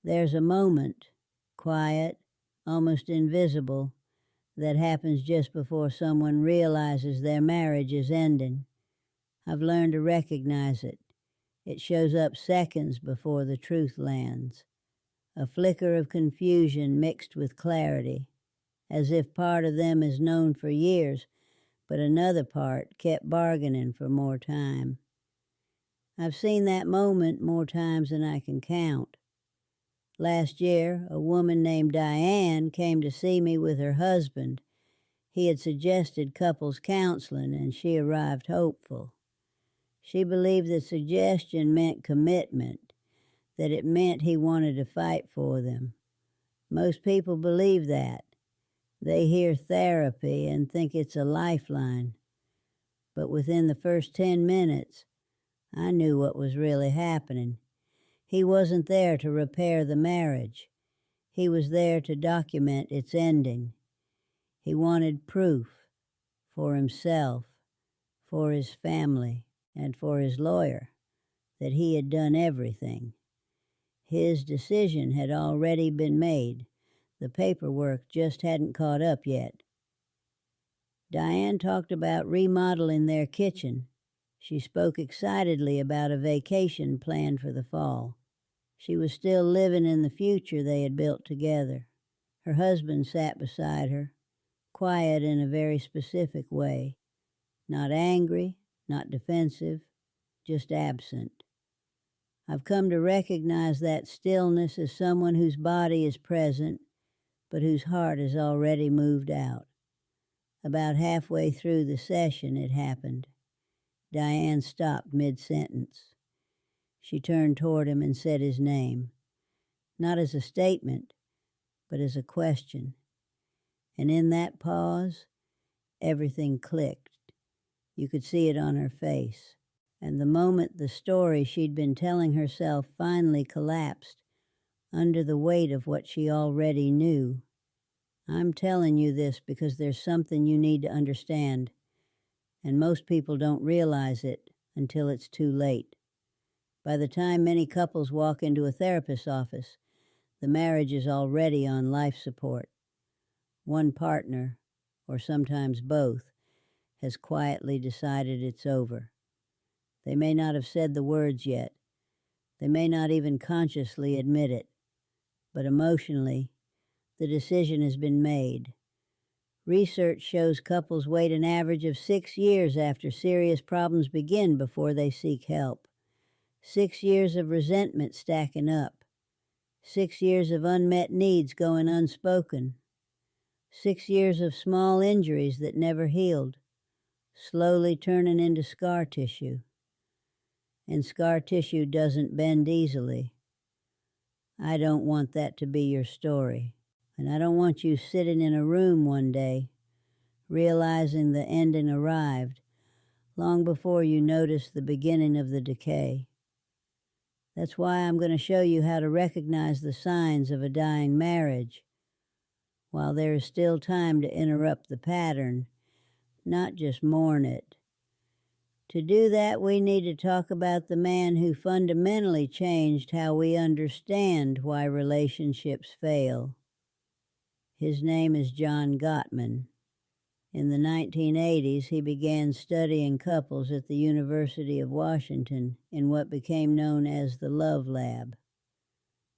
There's a moment, quiet, almost invisible, that happens just before someone realizes their marriage is ending. I've learned to recognize it. It shows up seconds before the truth lands. A flicker of confusion mixed with clarity, as if part of them is known for years, but another part kept bargaining for more time. I've seen that moment more times than I can count. Last year, a woman named Diane came to see me with her husband. He had suggested couples counseling, and she arrived hopeful. She believed the suggestion meant commitment, that it meant he wanted to fight for them. Most people believe that. They hear therapy and think it's a lifeline. But within the first 10 minutes, I knew what was really happening. He wasn't there to repair the marriage. He was there to document its ending. He wanted proof for himself, for his family, and for his lawyer that he had done everything. His decision had already been made. The paperwork just hadn't caught up yet. Diane talked about remodeling their kitchen. She spoke excitedly about a vacation planned for the fall. She was still living in the future they had built together. Her husband sat beside her, quiet in a very specific way. Not angry, not defensive, just absent. I've come to recognize that stillness as someone whose body is present, but whose heart has already moved out. About halfway through the session it happened. Diane stopped mid-sentence. She turned toward him and said his name, not as a statement, but as a question. And in that pause, everything clicked. You could see it on her face. And the moment the story she'd been telling herself finally collapsed under the weight of what she already knew. I'm telling you this because there's something you need to understand, and most people don't realize it until it's too late. By the time many couples walk into a therapist's office, the marriage is already on life support. One partner, or sometimes both, has quietly decided it's over. They may not have said the words yet. They may not even consciously admit it. But emotionally, the decision has been made. Research shows couples wait an average of 6 years after serious problems begin before they seek help. 6 years of resentment stacking up. 6 years of unmet needs going unspoken. 6 years of small injuries that never healed, slowly turning into scar tissue. And scar tissue doesn't bend easily. I don't want that to be your story. And I don't want you sitting in a room one day, realizing the ending arrived, long before you notice the beginning of the decay. That's why I'm going to show you how to recognize the signs of a dying marriage, while there is still time to interrupt the pattern, not just mourn it. To do that, we need to talk about the man who fundamentally changed how we understand why relationships fail. His name is John Gottman. In the 1980s, he began studying couples at the University of Washington in what became known as the Love Lab.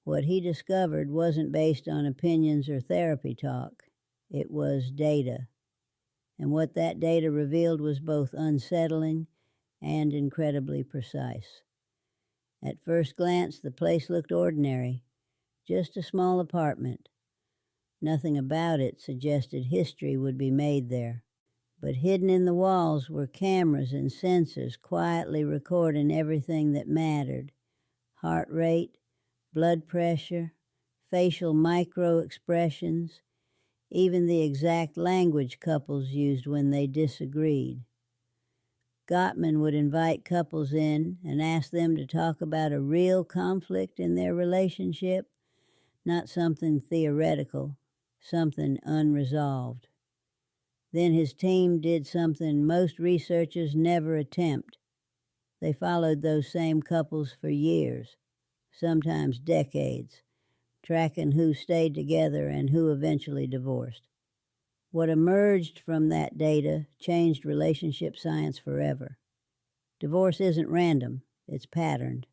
What he discovered wasn't based on opinions or therapy talk. It was data. And what that data revealed was both unsettling and incredibly precise. At first glance, the place looked ordinary, just a small apartment. Nothing about it suggested history would be made there. But hidden in the walls were cameras and sensors quietly recording everything that mattered. Heart rate, blood pressure, facial micro-expressions, even the exact language couples used when they disagreed. Gottman would invite couples in and ask them to talk about a real conflict in their relationship, not something theoretical, something unresolved. Then his team did something most researchers never attempt. They followed those same couples for years, sometimes decades, tracking who stayed together and who eventually divorced. What emerged from that data changed relationship science forever. Divorce isn't random, it's patterned.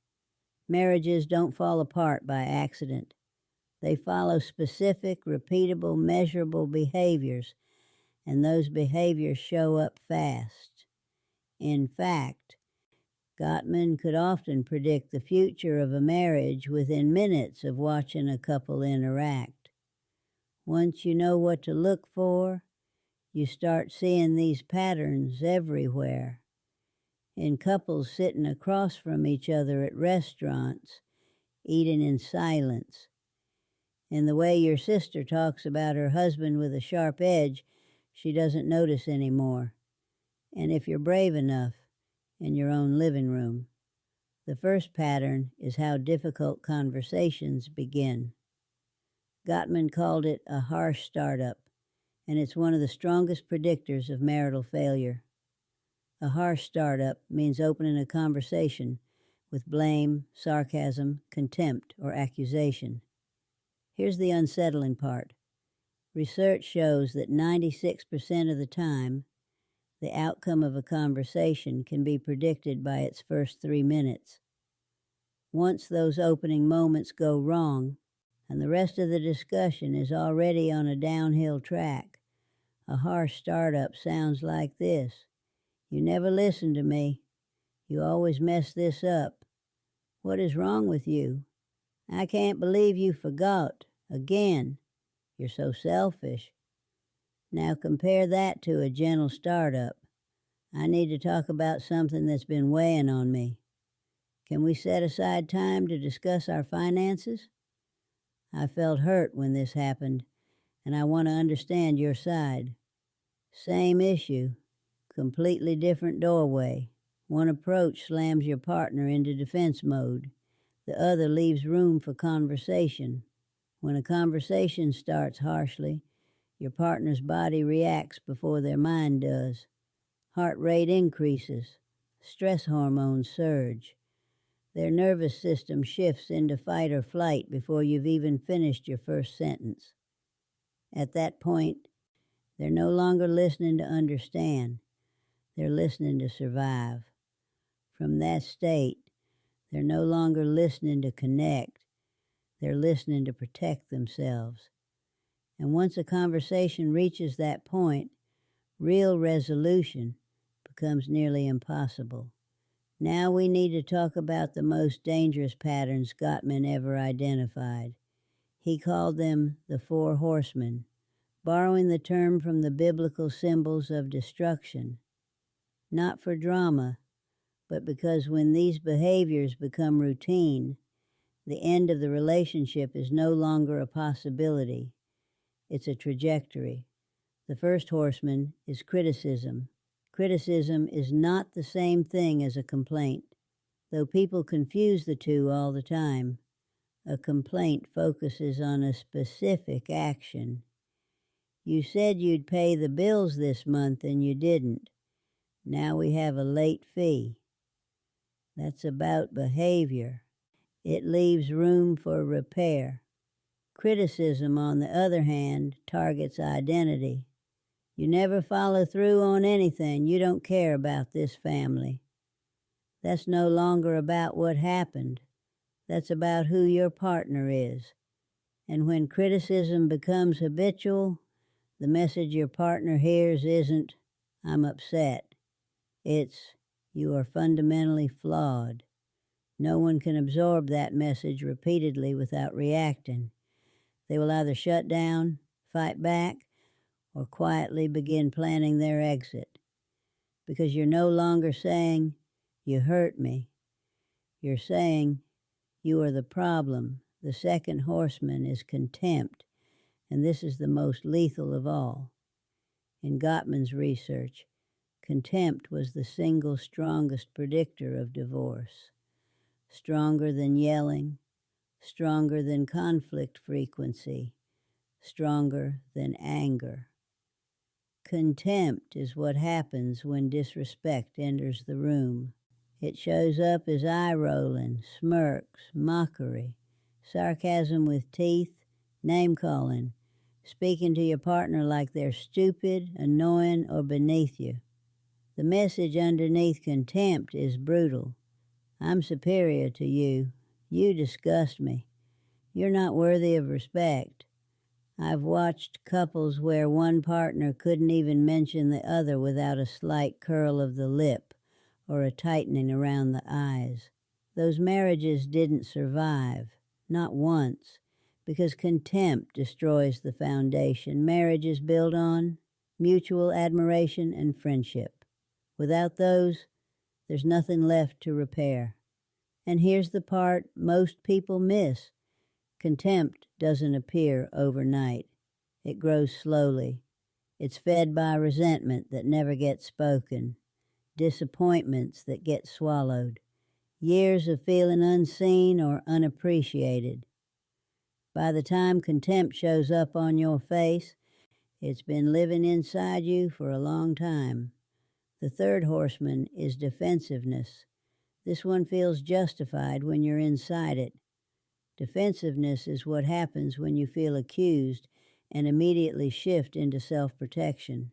Marriages don't fall apart by accident. They follow specific, repeatable, measurable behaviors, and those behaviors show up fast. In fact, Gottman could often predict the future of a marriage within minutes of watching a couple interact. Once you know what to look for, you start seeing these patterns everywhere. In couples sitting across from each other at restaurants, eating in silence. In the way your sister talks about her husband with a sharp edge she doesn't notice anymore. And if you're brave enough, in your own living room. The first pattern is how difficult conversations begin. Gottman called it a harsh startup, and it's one of the strongest predictors of marital failure. A harsh startup means opening a conversation with blame, sarcasm, contempt, or accusation. Here's the unsettling part. Research shows that 96% of the time, the outcome of a conversation can be predicted by its first 3 minutes. Once those opening moments go wrong, and the rest of the discussion is already on a downhill track, a harsh startup sounds like this. You never listen to me. You always mess this up. What is wrong with you? I can't believe you forgot. Again. You're so selfish. Now compare that to a gentle startup. I need to talk about something that's been weighing on me. Can we set aside time to discuss our finances? I felt hurt when this happened, and I want to understand your side. Same issue, completely different doorway. One approach slams your partner into defense mode. The other leaves room for conversation. When a conversation starts harshly, your partner's body reacts before their mind does. Heart rate increases. Stress hormones surge. Their nervous system shifts into fight or flight before you've even finished your first sentence. At that point, they're no longer listening to understand. They're listening to survive. From that state, they're no longer listening to connect. They're listening to protect themselves. And once a conversation reaches that point, real resolution becomes nearly impossible. Now we need to talk about the most dangerous patterns Gottman ever identified. He called them the 4 horsemen, borrowing the term from the biblical symbols of destruction. Not for drama, but because when these behaviors become routine, the end of the relationship is no longer a possibility. It's a trajectory. The first horseman is criticism. Criticism is not the same thing as a complaint, though people confuse the two all the time. A complaint focuses on a specific action. You said you'd pay the bills this month and you didn't. Now we have a late fee. That's about behavior. It leaves room for repair. Criticism, on the other hand, targets identity. You never follow through on anything. You don't care about this family. That's no longer about what happened. That's about who your partner is. And when criticism becomes habitual, the message your partner hears isn't, I'm upset. It's, you are fundamentally flawed. No one can absorb that message repeatedly without reacting. They will either shut down, fight back, or quietly begin planning their exit. Because you're no longer saying, you hurt me. You're saying, you are the problem. The second horseman is contempt, and this is the most lethal of all. In Gottman's research, contempt was the single strongest predictor of divorce. Stronger than yelling, stronger than conflict frequency, stronger than anger. Contempt is what happens when disrespect enters the room. It shows up as eye-rolling, smirks, mockery, sarcasm with teeth, name-calling, speaking to your partner like they're stupid, annoying, or beneath you. The message underneath contempt is brutal. I'm superior to you. You disgust me. You're not worthy of respect. I've watched couples where one partner couldn't even mention the other without a slight curl of the lip or a tightening around the eyes. Those marriages didn't survive, not once, because contempt destroys the foundation marriage is built on, mutual admiration and friendship. Without those, there's nothing left to repair. And here's the part most people miss. Contempt doesn't appear overnight. It grows slowly. It's fed by resentment that never gets spoken, disappointments that get swallowed, years of feeling unseen or unappreciated. By the time contempt shows up on your face, it's been living inside you for a long time. The third horseman is defensiveness. This one feels justified when you're inside it. Defensiveness is what happens when you feel accused and immediately shift into self-protection.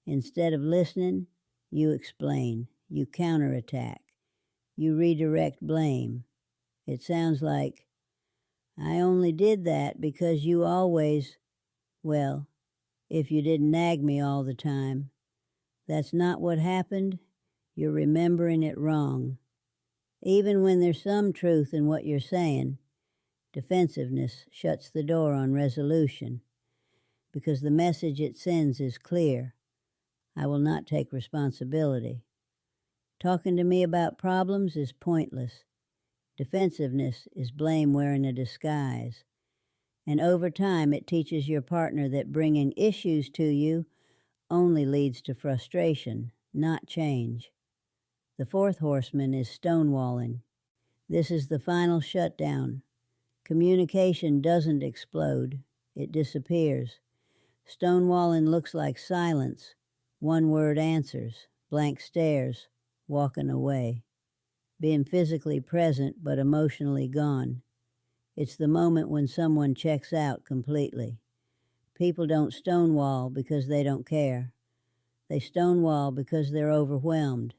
Instead of listening, you explain, you counterattack, you redirect blame. It sounds like, I only did that because you always, well, if you didn't nag me all the time. That's not what happened. You're remembering it wrong. Even when there's some truth in what you're saying, defensiveness shuts the door on resolution because the message it sends is clear. I will not take responsibility. Talking to me about problems is pointless. Defensiveness is blame wearing a disguise. And over time, it teaches your partner that bringing issues to you only leads to frustration, not change. The fourth horseman is stonewalling. This is the final shutdown. Communication doesn't explode, it disappears. Stonewalling looks like silence, one-word answers, blank stares, walking away. Being physically present but emotionally gone. It's the moment when someone checks out completely. People don't stonewall because they don't care. They stonewall because they're overwhelmed.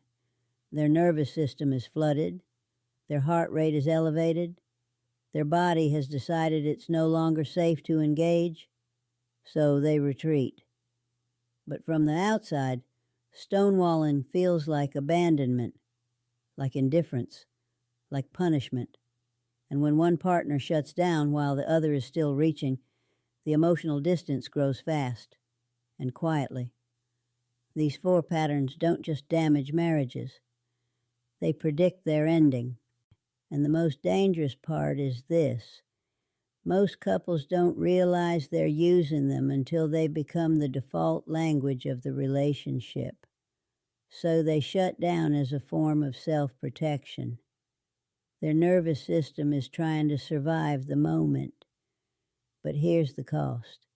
Their nervous system is flooded. Their heart rate is elevated. Their body has decided it's no longer safe to engage, so they retreat. But from the outside, stonewalling feels like abandonment, like indifference, like punishment. And when one partner shuts down while the other is still reaching, the emotional distance grows fast and quietly. These four patterns don't just damage marriages. They predict their ending. And the most dangerous part is this. Most couples don't realize they're using them until they become the default language of the relationship. So they shut down as a form of self-protection. Their nervous system is trying to survive the moment. But here's the cost.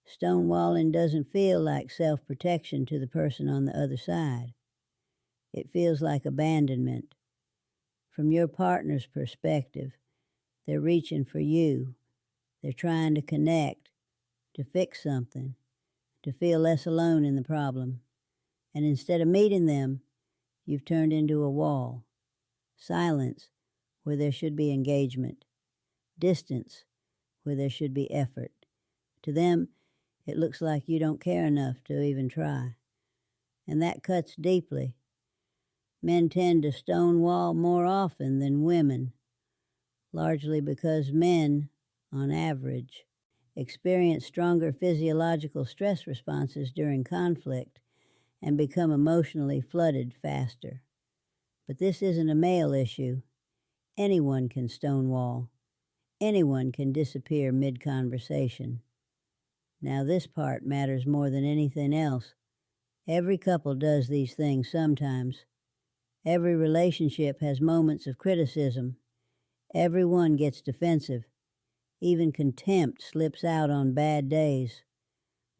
Stonewalling doesn't feel like self-protection to the person on the other side. It feels like abandonment. From your partner's perspective, they're reaching for you. They're trying to connect, to fix something, to feel less alone in the problem. And instead of meeting them, you've turned into a wall. Silence, where there should be engagement. Distance, where there should be effort. To them, it looks like you don't care enough to even try. And that cuts deeply. Men tend to stonewall more often than women, largely because men, on average, experience stronger physiological stress responses during conflict and become emotionally flooded faster. But this isn't a male issue. Anyone can stonewall. Anyone can disappear mid-conversation. Now this part matters more than anything else. Every couple does these things sometimes. Every relationship has moments of criticism. Everyone gets defensive. Even contempt slips out on bad days.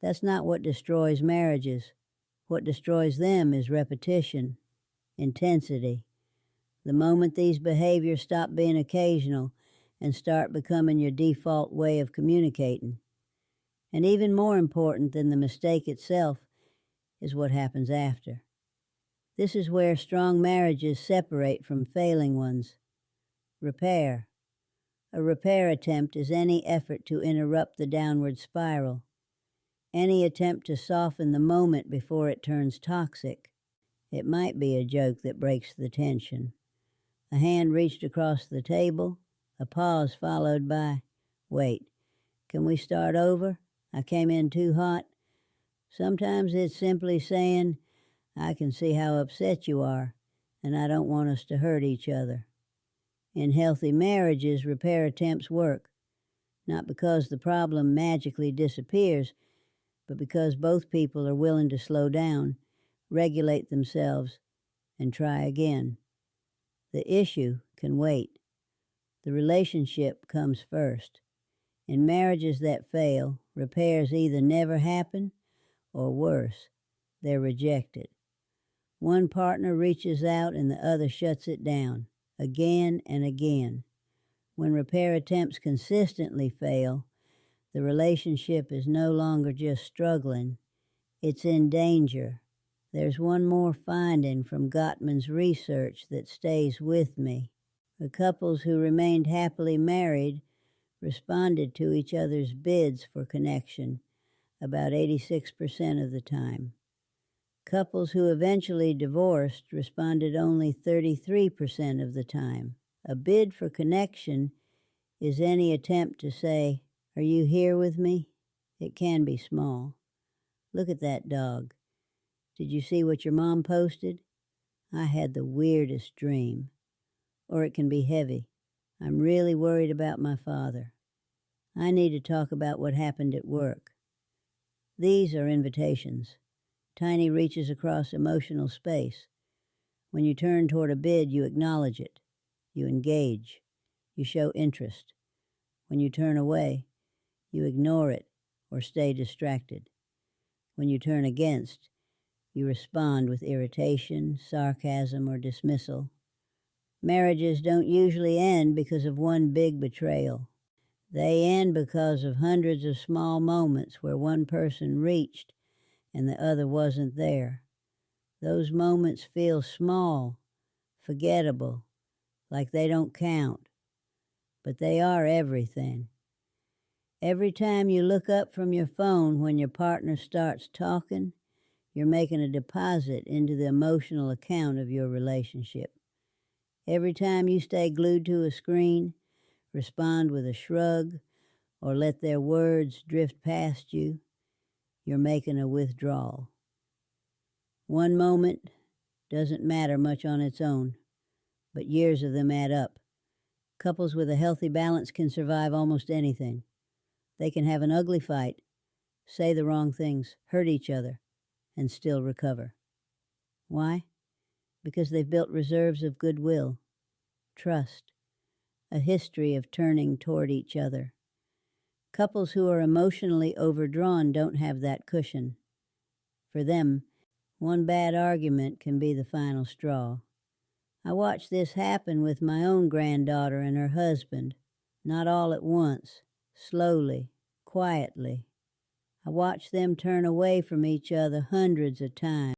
That's not what destroys marriages. What destroys them is repetition, intensity. The moment these behaviors stop being occasional and start becoming your default way of communicating. And even more important than the mistake itself is what happens after. This is where strong marriages separate from failing ones. Repair. A repair attempt is any effort to interrupt the downward spiral, any attempt to soften the moment before it turns toxic. It might be a joke that breaks the tension. A hand reached across the table, a pause followed by, "Wait, can we start over? I came in too hot." Sometimes it's simply saying, "I can see how upset you are, and I don't want us to hurt each other." In healthy marriages, repair attempts work, not because the problem magically disappears, but because both people are willing to slow down, regulate themselves, and try again. The issue can wait. The relationship comes first. In marriages that fail, repairs either never happen, or worse, they're rejected. One partner reaches out and the other shuts it down, again and again. When repair attempts consistently fail, the relationship is no longer just struggling, it's in danger. There's one more finding from Gottman's research that stays with me. The couples who remained happily married responded to each other's bids for connection about 86% of the time. Couples who eventually divorced responded only 33% of the time. A bid for connection is any attempt to say, "Are you here with me?" It can be small. "Look at that dog. Did you see what your mom posted? I had the weirdest dream." Or it can be heavy. "I'm really worried about my father. I need to talk about what happened at work." These are invitations, tiny reaches across emotional space. When you turn toward a bid, you acknowledge it. You engage. You show interest. When you turn away, you ignore it or stay distracted. When you turn against, you respond with irritation, sarcasm, or dismissal. Marriages don't usually end because of one big betrayal. They end because of hundreds of small moments where one person reached and the other wasn't there. Those moments feel small, forgettable, like they don't count, but they are everything. Every time you look up from your phone when your partner starts talking, you're making a deposit into the emotional account of your relationship. Every time you stay glued to a screen, respond with a shrug, or let their words drift past you, you're making a withdrawal. One moment doesn't matter much on its own, but years of them add up. Couples with a healthy balance can survive almost anything. They can have an ugly fight, say the wrong things, hurt each other, and still recover. Why? Because they've built reserves of goodwill, trust, a history of turning toward each other. Couples who are emotionally overdrawn don't have that cushion. For them, one bad argument can be the final straw. I watched this happen with my own granddaughter and her husband, not all at once, slowly, quietly. I watched them turn away from each other hundreds of times.